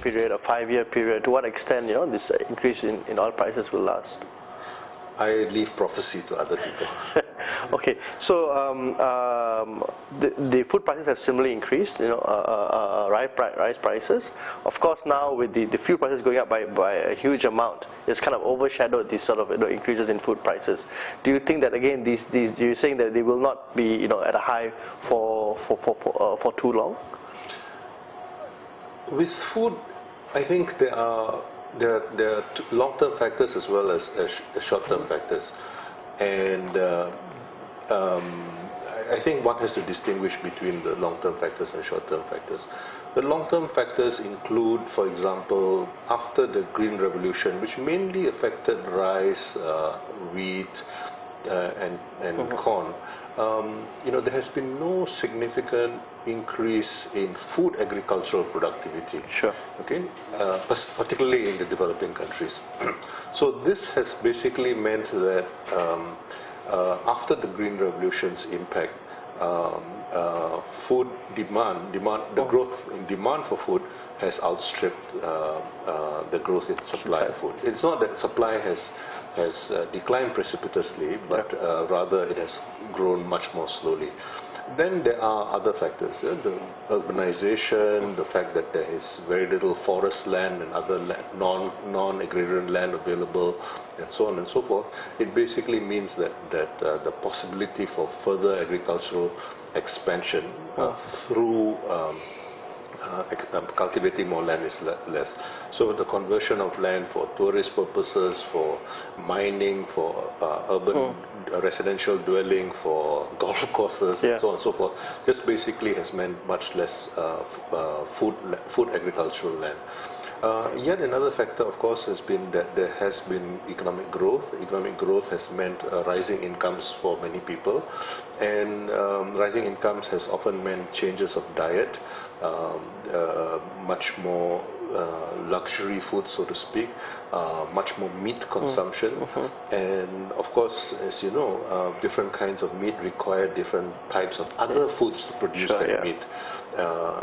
period, a 5-year period, to what extent, this increase in oil prices will last? I leave prophecy to other people. Okay, so the food prices have similarly increased, rise prices. Of course, now with the fuel prices going up by a huge amount, it's kind of overshadowed these sort of increases in food prices. Do you think that again, you're saying that they will not be at a high for too long? With food, I think there are long-term factors as well as short-term factors, and I think one has to distinguish between the long-term factors and short-term factors. The long-term factors include, for example, after the Green Revolution, which mainly affected rice, wheat, and corn. There has been no significant increase in food agricultural productivity. Sure. Okay, particularly in the developing countries. So this has basically meant that after the Green Revolution's impact, food demand, the growth in demand for food has outstripped the growth in supply of food. It's not that supply has declined precipitously, but rather it has grown much more slowly. Then there are other factors, the urbanization, the fact that there is very little forest land and other non-agrarian land available, and so on and so forth. It basically means that the possibility for further agricultural expansion through cultivating more land is less. So the conversion of land for tourist purposes, for mining, for urban residential dwelling, for golf courses, and so on and so forth, just basically has meant much less food agricultural land. Yet another factor, of course, has been that there has been economic growth. Economic growth has meant rising incomes for many people, and rising incomes has often meant changes of diet, much more luxury food, so to speak, much more meat consumption, and of course, as you know, different kinds of meat require different types of other foods to produce that meat.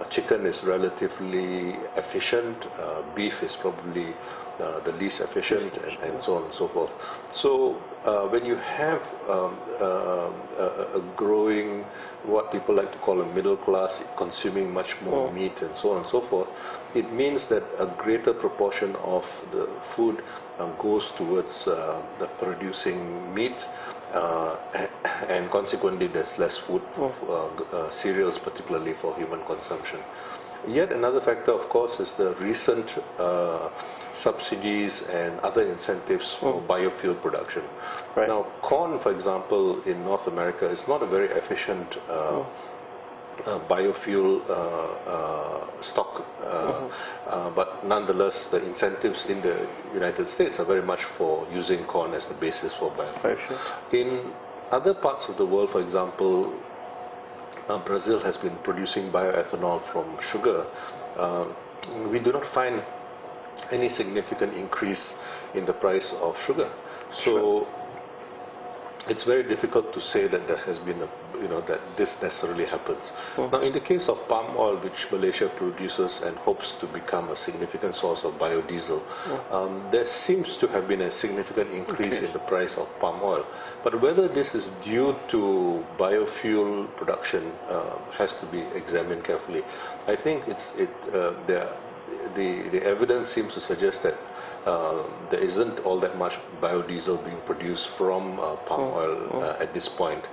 Chicken is relatively efficient, beef is probably the least efficient, and so on and so forth. So when you have a growing, what people like to call a middle class, consuming much more meat and so on and so forth, it means that a greater proportion of the food goes towards the producing meat, and consequently there's less food, cereals particularly for human consumption. Yet another factor, of course, is the recent subsidies and other incentives for biofuel production. Now, corn, for example, in North America is not a very efficient biofuel stock, but nonetheless the incentives in the United States are very much for using corn as the basis for biofuel. In other parts of the world, for example, Brazil has been producing bioethanol from sugar. We do not find any significant increase in the price of sugar. So it's very difficult to say that there has been that this necessarily happens. Now, in the case of palm oil, which Malaysia produces and hopes to become a significant source of biodiesel, there seems to have been a significant increase in the price of palm oil. But whether this is due to biofuel production has to be examined carefully. I think the evidence seems to suggest that there isn't all that much biodiesel being produced from palm oil at this point,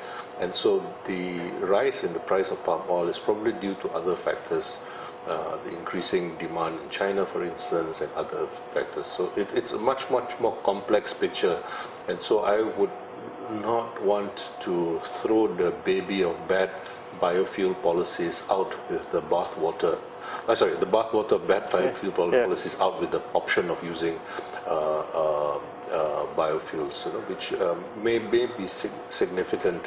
and so the rise in the price of palm oil is probably due to other factors, the increasing demand in China, for instance, and other factors. So it's a much more complex picture, and so I would not want to throw the baby of bad biofuel policies out with the bathwater. The bathwater of bad biofuel policies out with the option of using biofuels, which may be significant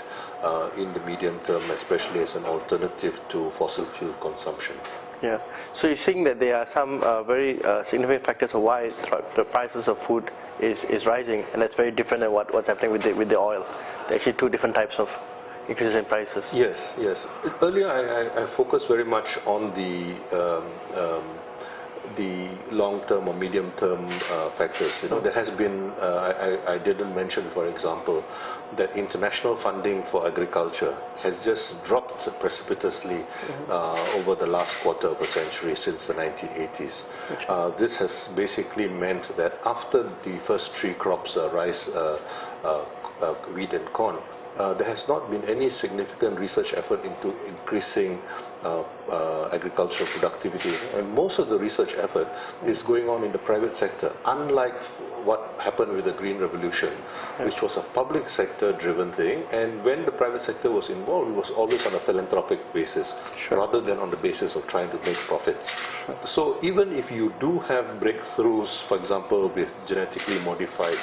in the medium term, especially as an alternative to fossil fuel consumption. Yeah. So you're saying that there are some very significant factors of why the prices of food is rising, and that's very different than what's happening with the oil. There are actually two different types of increases in prices. Yes. Earlier I focused very much on the the long-term or medium-term factors. There has been, I didn't mention, for example, that international funding for agriculture has just dropped precipitously over the last quarter of a century since the 1980s. This has basically meant that after the first three crops, rice, wheat and corn, there has not been any significant research effort into increasing agricultural productivity, and most of the research effort is going on in the private sector, unlike what happened with the Green Revolution, which was a public sector driven thing, and when the private sector was involved, it was always on a philanthropic basis rather than on the basis of trying to make profits. So even if you do have breakthroughs, for example with genetically modified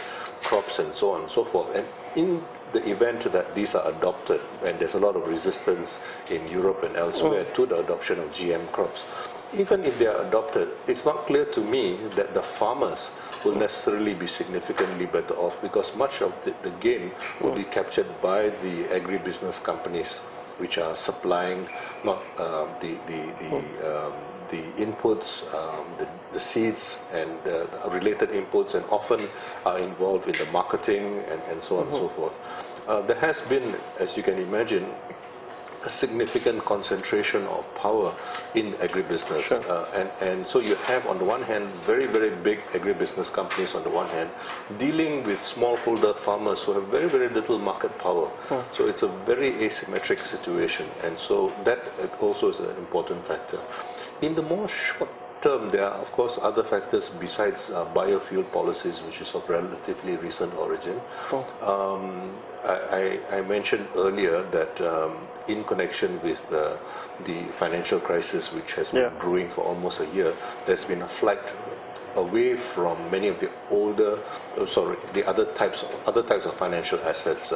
crops and so on and so forth, and in the event that these are adopted, and there's a lot of resistance in Europe and elsewhere to the adoption of GM crops, even if they are adopted, it's not clear to me that the farmers will necessarily be significantly better off, because much of the gain will be captured by the agribusiness companies, which are supplying not the inputs, the seeds and related inputs, and often are involved in the marketing and so on and so forth. There has been, as you can imagine, a significant concentration of power in agribusiness. And so you have, on the one hand, very, very big agribusiness companies on the one hand, dealing with smallholder farmers who have very, very little market power. So it's a very asymmetric situation, and so that also is an important factor. In the more short term, there are of course other factors besides biofuel policies, which is of relatively recent origin. I mentioned earlier that in connection with the financial crisis, which has been brewing for almost a year, there's been a flight away from many of the older, the other types of financial assets,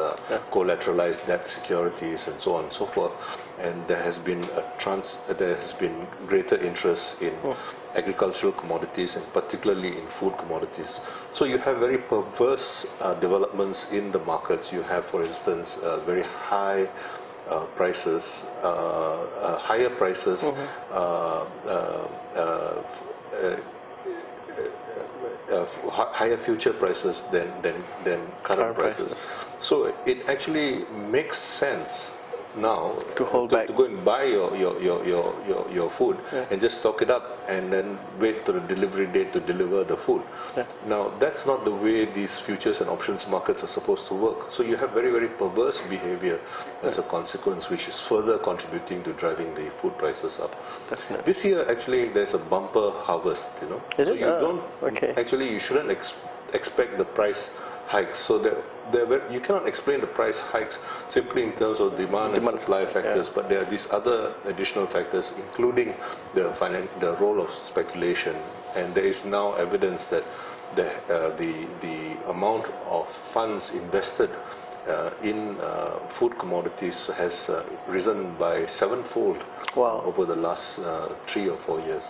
collateralized debt securities and so on and so forth, and there has been greater interest in agricultural commodities, and particularly in food commodities. So you have very perverse developments in the markets. You have, for instance, very high prices, higher prices, higher future prices than current prices. So it actually makes sense now to go and buy your food and just stock it up and then wait to the delivery date to deliver the food. Now that's not the way these futures and options markets are supposed to work. So you have very, very perverse behavior as a consequence, which is further contributing to driving the food prices up. This year actually there's a bumper harvest, Is so it? you don't actually, you shouldn't expect the price hikes. So you cannot explain the price hikes simply in terms of demand and supply factors, but there are these other additional factors, including the role of speculation. And there is now evidence that the amount of funds invested in food commodities has risen by 7-fold over the last 3 or 4 years.